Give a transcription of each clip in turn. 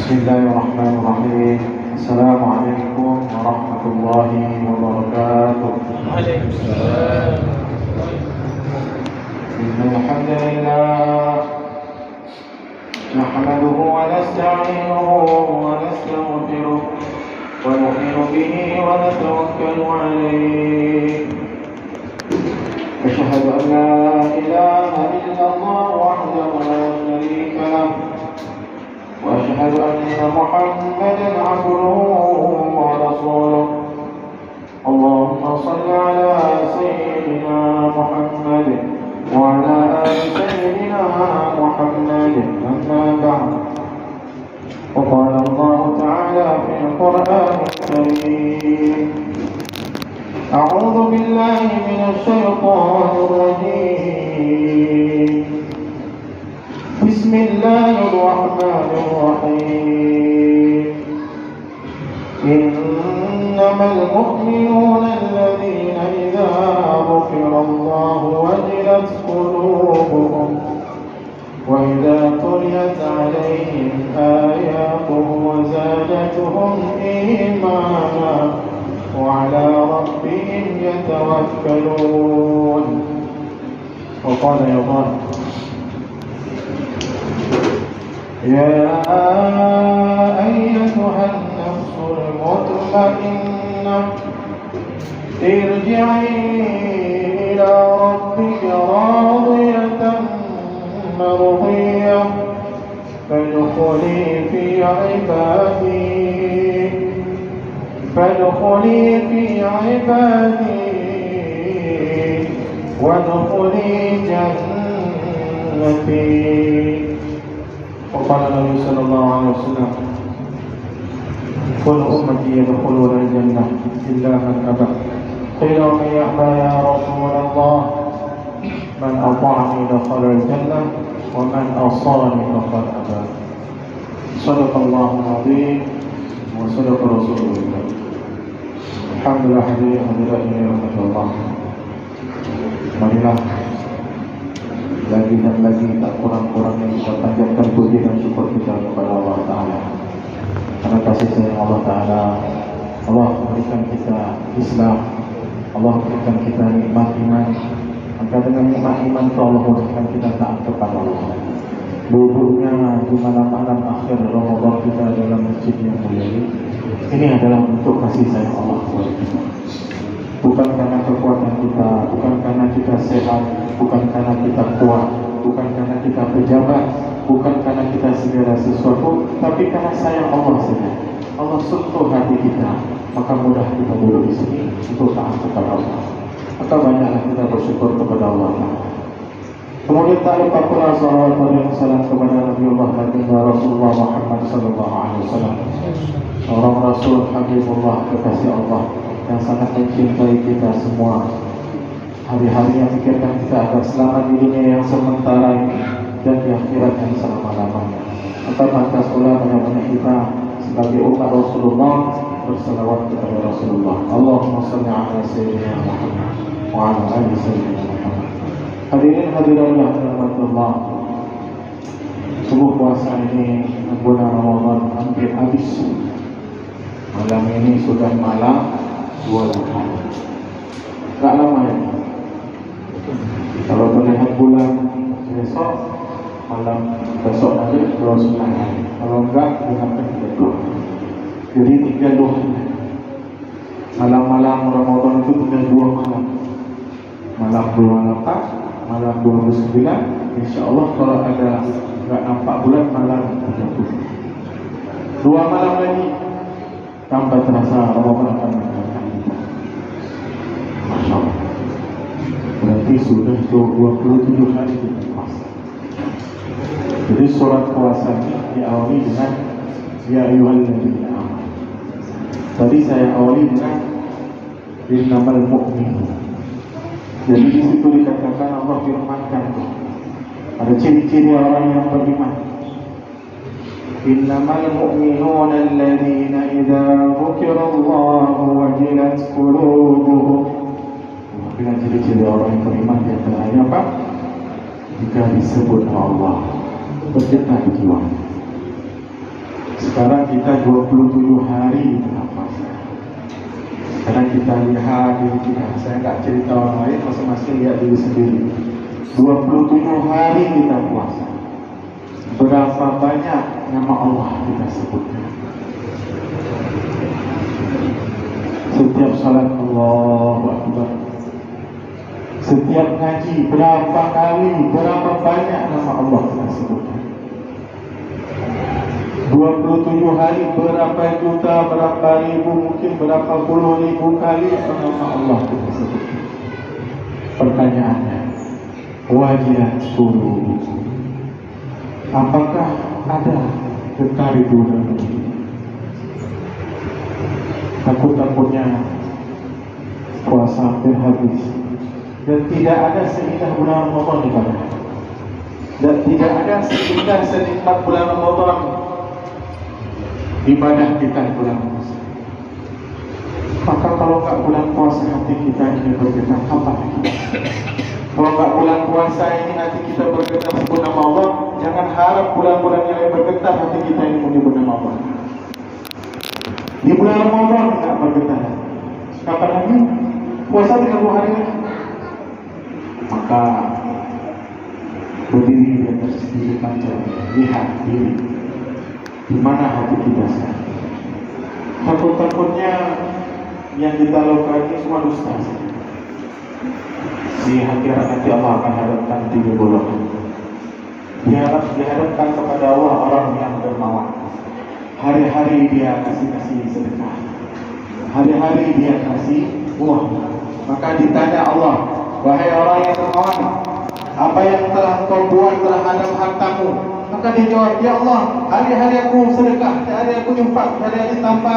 Bismillahirrahmanirrahim. Assalamualaikum warahmatullahi wabarakatuh. Waalaikumsalam. Innal hamdalillah nahmaduhu wa nasta'inuhu wa nastaghfiruh wa nu'minu bihi wa natawakkalu 'alayhi. Asyhadu an la ilaha illallah wahdahu la syarika lah. وأشهد أن محمدا عبده ورسوله. اللهم صل على سيدنا محمد وعلى آل سيدنا محمد. أما بعد، وقال الله تعالى في القرآن الكريم: أعوذ بالله من الشيطان الرجيم. بسم الله الرحمن الرحيم. إنما المؤمنون الذين إذا ذكر الله وجلت قلوبهم وإذا تليت عليهم آياته زادتهم إيمانا وعلى ربهم يتوكلون. وقال أيضا: يا أيتها النفس المطمئنة ارجعي إلى ربك راضية مرضية فادخلي في عبادي وادخلي جنتي. وقال النبي صلى الله عليه وسلم: كل أمتي يدخلون الجنة إلا من أبى. قيل: ومن يأبى يا رسول الله؟ من أطاعني دخل الجنة ومن عصاني فقد أبى. صدق الله العظيم وصدق رسوله الكريم. Alhamdulillah, hadirin hadirat ini rahmatullah. Marilah lagi dan lagi tak kurang-kurangnya kita panjatkan puji dan syukur kita kepada Allah Ta'ala. Karena kasih sayang Allah Ta'ala, Allah berikan kita Islam, Allah berikan kita nikmat iman. Maka dengan nikmat iman itu Allah berikan kita taat kepada Allah. Duduknya di malam-malam akhir Ramadan kita dalam masjid yang mulia ini adalah bentuk kasih sayang Allah kepada kita. Bukan karena kekuatan kita, bukan karena kita sehat, bukan karena kita kuat, bukan karena kita pejabat, bukan karena kita segala sesuatu, tapi karena sayang Allah saja. Allah sentuh hati kita, maka mudah kita duduk di sini untuk taat kepada Allah. Maka banyaklah kita bersyukur kepada Allah. Kemudian tak lupa pula salawat dan salam kepada Nabiullah Baginda Rasulullah Muhammad sallallahu alaihi wasallam, seorang Rasul Habibullah, kekasih Allah yang sangat mencintai kita semua. Hari-hari yang pikirkan kita agar selamat di dunia yang sementara ini dan di akhirat yang selama-lamanya. Maka pantas pula benar-benar kita sebagai umat Rasulullah bersalawat kepada Rasulullah. Allahumma salli ala sayyidina Muhammad wa ala ali sayyidina Muhammad. Hadirin hadirat yang rahmatullah, subuh puasa ini bulan Ramadan hampir habis. Malam ini sudah malam 28. Tak lama ya. Kalau melihat bulan besok, malam besok nanti 29 hari. Kalau enggak, gunakan 32. Jadi 32. Malam-malam Ramadan itu tinggal 2 malam. Malam 28, malam 29. Insya Allah kalau ada enggak nampak bulan, malam 30. 2 malam lagi, tambah terasa Ramadan akan datang. Masya Allah. Berarti sudah 27 hari kita puasa. Jadi surat puasa ini diawali dengan Ya ayyuhalladzina amanu. Tadi saya awali dengan Innamal mu'minun. Jadi di situ dikatakan, Allah firmankan ada ciri-ciri orang yang beriman. Innamal mu'minuna alladzina idza dzukirallahu wajilat qulubuhum. Dengan ciri-ciri orang yang beriman di antaranya apa? Jika disebut Allah, bergetar jiwa. Sekarang kita 27 hari tengah puasa. Sekarang kita lihat diri kita. Saya nggak cerita orang lain, masing-masing lihat diri sendiri. 27 hari kita puasa. Berapa banyak nama Allah kita sebutkan? Setiap salat Allahu Akbar. Setiap ngaji berapa kali, berapa banyak nama Allah kita sebutkan? 27 hari berapa juta, berapa ribu, mungkin berapa puluh ribu kali nama Allah kita sebutkan. Pertanyaannya, wajilat qulub. Apakah ada getar itu dalam diri? Takut-takutnya puasa hampir habis dan tidak ada seindah bulan Ramadan di mana, dan tidak ada seindah senikmat bulan Ramadan ibadah kita di bulan puasa. Maka kalau nggak bulan puasa hati kita ini bergetar, apa lagi? Kalau nggak bulan puasa ini hati kita bergetar sebut nama Allah, jangan harap bulan-bulan yang lain bergetar hati kita ini menyebut nama Allah. Di bulan Ramadan nggak bergetar, kapan lagi? Puasa 30 hari lagi. Maka berdiri di atas diri kaca, lihat diri di mana hati kita sekarang. Takut-takutnya yang kita lakukan ini semua dusta. Di akhirat nanti Allah akan hadapkan 3 golongan. Dihadapkan kepada Allah orang yang dermawan. Hari-hari dia kasih sedekah, hari-hari dia kasih uang. Maka ditanya Allah, wahai orang yang dermawan, apa yang telah kau buat terhadap hartamu? Maka dia jawab, ya Allah, hari-hari aku sedekah, hari-hari aku infak, hari-hari tanpa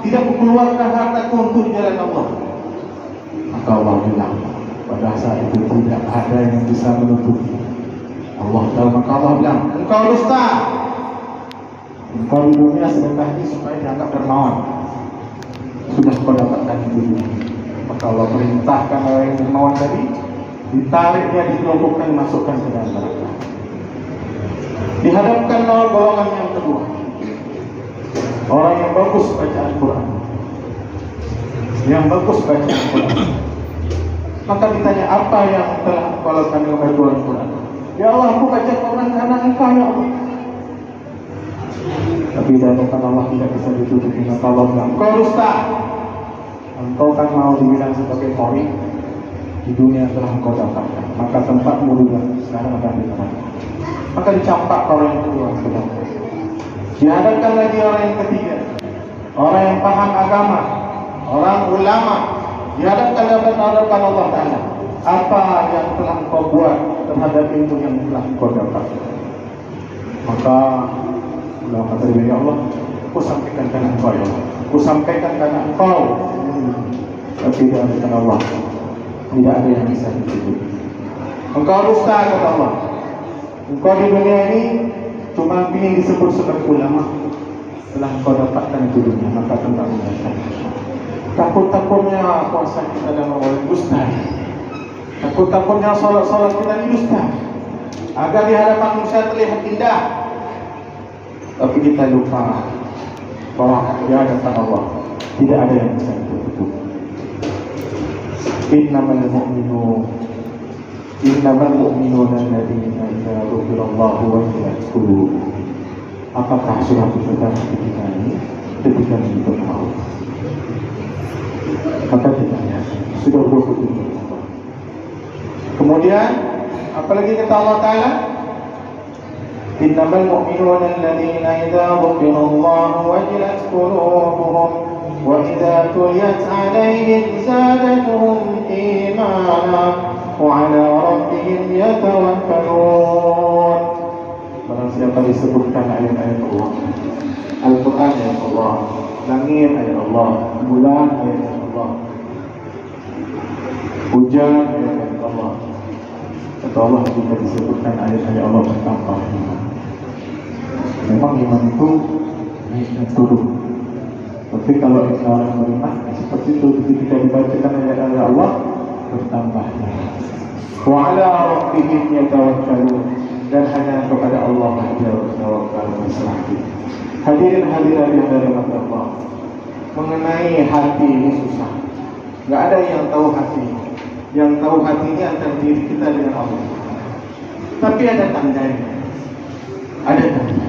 tidak mengeluarkan hartaku untuk jalan Allah. Maka Allah bilang, pada saat itu tidak ada yang bisa menutupi. Allah tahu, maka Allah bilang, engkau dusta. Engkau di dunia sedekah ini supaya dianggap dermawan. Sudah kau dapatkan di dunia. Maka Allah perintahkan orang yang dermawan tadi, ditarik dia, ditelupukkan, dimasukkan ke dalam neraka. Dihadapkan golongan yang kedua, orang yang bagus bacaan Quran, yang bagus bacaan Quran. Maka ditanya, apa yang telah kau lakukan dengan bacaan Quran? Ya Allah, aku baca Quran karena Engkau ya Allah. Tapi dadakan Allah tidak bisa ditutupi. Maka Allah bilang, engkau dusta. Engkau kan mau dibilang sebagai qori, di dunia telah engkau dapatkan, maka tempatmu juga sekarang ada di neraka. Maka dicampak orang yang kedua ke neraka. Dihadapkan lagi orang yang ketiga, orang yang paham agama, orang ulama. Dihadapkan Allah Ta'ala, apa yang telah engkau buat terhadap ilmu yang telah engkau dapatkan? Maka Allah kata, ya Allah, aku sampaikan karena engkau ya Allah, aku sampaikan karena engkau. Tapi tidak ada Allah, tidak ada yang bisa ditutup. Engkau dusta kata Allah. Engkau di dunia ini cuma ingin disebut sebagai ulama. Setelah engkau dapatkan di dunia, maka tentang mendatang. Takut-takutnya puasa kita dan awal dusta. Takut-takutnya solat kita ini dusta, agar di hadapan manusia terlihat indah. Tapi kita lupa bahwa di hadapan Allah tidak ada yang bisa ditutup. Innamal mu'minuna alladziina idza dzukirallahu wajilat qulubuhum. Apakah sudah bergetar ketika ini ketika menyebut Allah? Maka ditanya, sudah bersyukur. Kemudian apalagi kata Allah Ta'ala, innamal mu'minuna alladziina idza dzukirallahu wajilat qulubuhum wa idza tuliyat 'alaihim zadatuhum imanan wa 'ala rabbihim yatawakkalun. Barang siapa disebutkan ayat-ayat Allah, Al-Quran ayat Allah, langit ayat Allah, bulan ayat Allah, hujan ayat Allah. Kata Allah, jika disebutkan ayat-ayat Allah bertambah iman. Memang iman itu naik turun. Tapi kalau orang beriman seperti itu, ketika dibacakan ayat-ayat Allah bertambah iman. Wa 'ala rabbihim yatawakkalun, dan hanya kepada Allah dia bertawakal berserah diri. Hadirin hadirat yang dirahmati Allah, mengenai hati ini susah. Gak ada yang tahu hati. Yang tahu hati ini antara diri kita dengan Allah. Tapi ada tandanya. Ada tanda.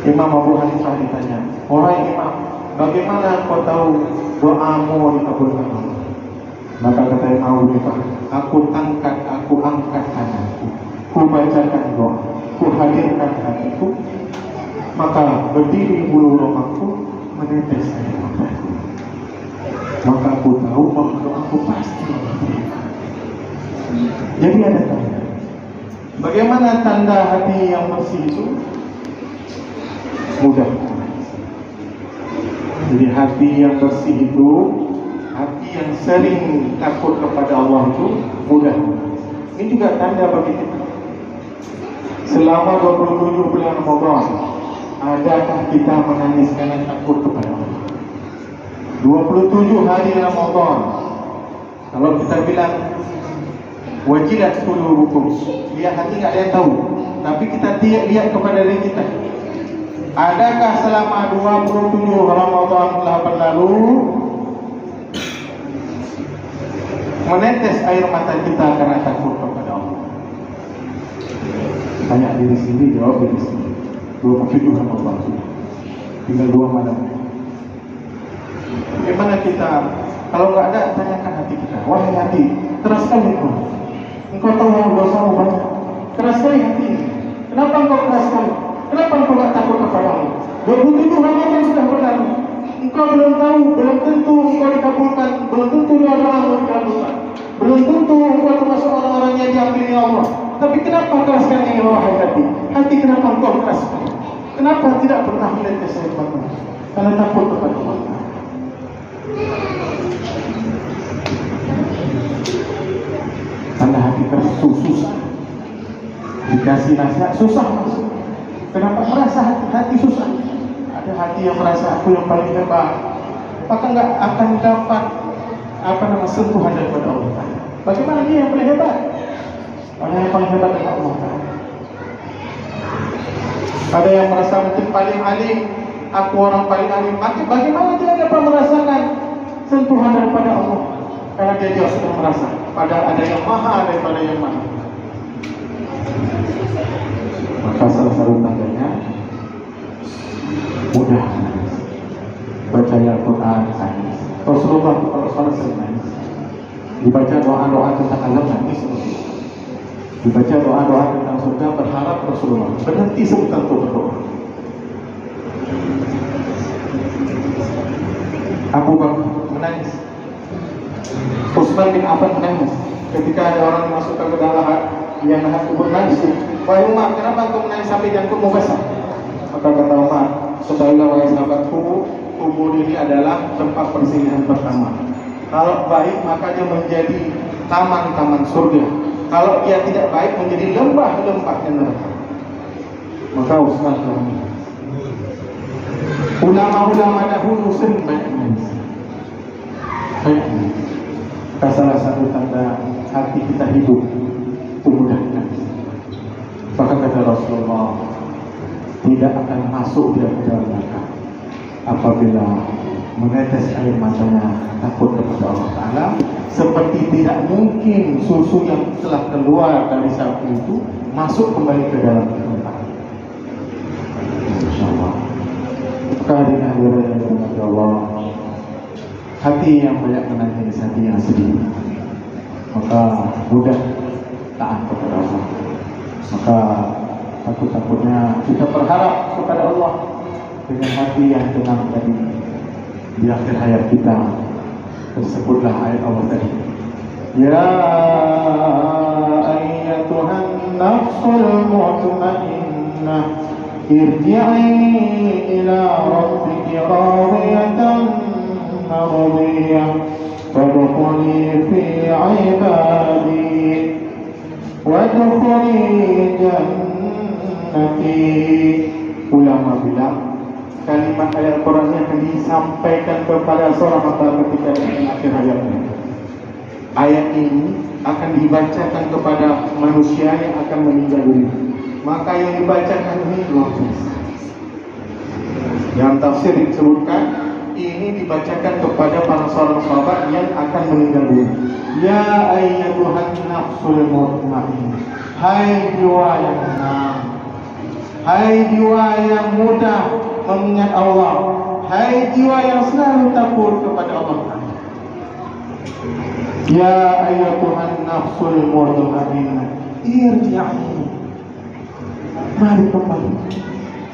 Imam Abu Hanifah ditanya, "Wahai Imam, bagaimana kau tahu doamu dikabulkan Allah?" Maka kata Imam Abu Hanifah, aku angkat tanganku, ku bacakan doa, ku hadirkan hatiku, maka berdiri bulu romaku, menetes air mataku. Maka aku tahu bahwa doaku pasti diterima. Jadi ada tanda. Bagaimana tanda hati yang bersih itu? Mudah. Jadi hati yang bersih itu, hati yang sering takut kepada Allah itu mudah. Ini juga tanda bagi kita. Selama 27 bulan Ramadan, adakah kita menangis karena takut kepada Allah? 27 hari Ramadan, kalau kita bilang wajilat qulubukum, lihat hati nggak ada yang tahu, tapi kita lihat kepada diri kita. Adakah selama 27 Ramadan telah berlalu menetes air mata kita karena takut kepada Allah? Tanya diri sendiri, jawab diri sendiri. 27 Ramadan sudah, tinggal 2 malam. Bagaimana kita? Kalau nggak ada, tanyakan hati kita. Wahai hati, keras sekali engkau tahu yang dosamu banyak. Keras sekali hati. Kenapa engkau keras sekali? Kenapa engkau nggak takut kepada Allah? 27 Ramadan sudah berlalu. Engkau belum tahu, belum tentu engkau dikabulkan, belum tentu doa-doamu dikabulkan, belum tentu engkau termasuk orang-orang yang diampuni Allah. Tapi kenapa keras sekali wahai hati? Hati, kenapa engkau keras sekali? Kenapa tidak pernah menetes air mata? Karena takut kepada Allah. Karena hati keras susah. Dikasih nasihat susah masuk. Kenapa merasa hati susah? Ada hati yang merasa aku yang paling hebat, maka nggak akan dapat sentuhan daripada Allah. Bagaimana dia yang paling hebat? Orang yang paling hebat adalah Allah. Ada yang merasa mungkin paling alim, aku orang paling alim. Bagaimana dia dapat merasakan sentuhan daripada Allah? Karena dia sudah merasa. Padahal ada yang maha daripada yang maha. Maka salah satu tandanya mudah baca Al-Quran nangis. Rasulullah kalau salat sering nangis. Dibaca doa-doa tentang azab nangis. Dibaca doa-doa tentang surga berharap Rasulullah berhenti sebentar untuk berdoa. Abu Bakar menangis. Utsman bin Affan menangis. Ketika ada orang masuk ke dalam yang nahan kubur nangis. Wahai Umar, kenapa engkau menangis sampai jangkutmu basah? Maka kata Umar, ketahuilah wahai sahabatku, kubur ini adalah tempat persinggahan pertama. Kalau baik maka dia menjadi taman-taman surga. Kalau dia tidak baik menjadi lembah-lembah neraka. Maka Utsman menangis. Ulama-ulama dahulu sering menangis. Salah satu tanda hati kita hidup itu mudah nangis. Bahkan kata Rasulullah, tidak akan masuk dia ke dalam neraka apabila menetes air matanya takut kepada Allah Ta'ala. Seperti tidak mungkin susu yang telah keluar dari sapi itu masuk kembali ke dalam tempat. InsyaAllah. Kehadiran yang dirahmati Allah, hati yang banyak menangis, hati yang sedih, maka mudah taat kepada Allah. Maka takut-takutnya kita berharap kepada Allah dengan hati yang tenang tadi. Di akhir hayat kita tersebutlah ayat Allah tadi, ya ayyatuhan nafsul mutmainnah irji'i ila rabbiki radiyatan mardiyah fadkhuli fi ibadi wadkhuli jannati. Ulama bilang kalimat ayat Quran yang disampaikan kepada seorang hamba ketika di akhir hayatnya. Ayat ini akan dibacakan kepada manusia yang akan meninggal dunia. Maka yang dibacakan ini luar biasa. tafsir disebutkan ini dibacakan kepada para seorang sahabat yang akan meninggal dunia. Ya ayyatuhan nafsul mutmainnah, hai jiwa yang tenang, hai jiwa yang mudah mengingat Allah, hai jiwa yang selalu takut kepada Allah. Ya ayyatuhan nafsul mutmainnah, irji'i, mari kembali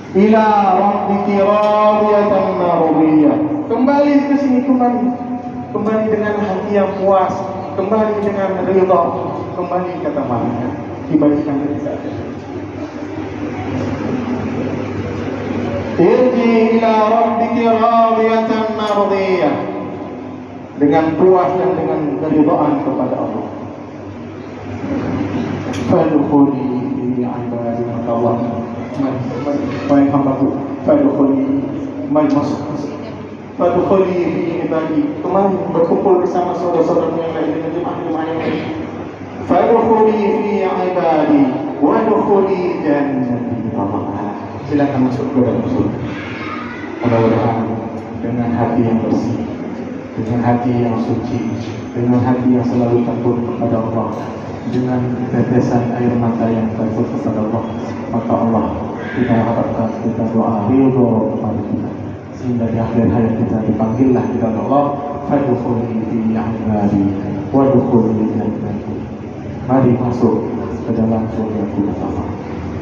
ila rabbiki radiyatan mardiyah. Kembali ke sini, kembali dengan hati yang puas, kembali dengan ridha, kembali kata malaikat dibalikan kita. Irji ila rabbiki radiyatan mardiyah, dengan puas dan dengan keridhaan kepada Allah. Fadkhuli fi ibadi, maka Allah mari hambaku, fadkhuli, mari masuk, fadkhuli fi ibadi, kembali berkumpul bersama saudara-saudara yang lain dengan jemaah-jemaah yang lain. Fadkhuli fi ibadi wadkhuli jannati. Silakan masuk ke dalam surga. Mudah-mudahan dengan hati yang bersih, dengan hati yang suci, dengan hati yang selalu takut kepada Allah, dengan tetesan air mata yang takut kepada Allah, maka Allah kita harapkan, kita doa ridho kepada kita, sehingga di akhir hayat kita dipanggillah kita Allah, fadkhuli fi ibadi wadkhuli jannati. Mari masuk ke dalam surga bersama.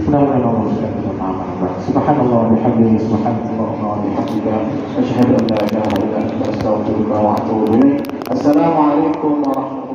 Mudah-mudahan Allah sudah kita paham. Subhanallah wa bihamdihi, subhanallah wa bihamdihi, asyhadu an la ilaha illa anta, astaghfiruka wa atubu ilaik. Assalamualaikum warahmatullahi wabarakatuh.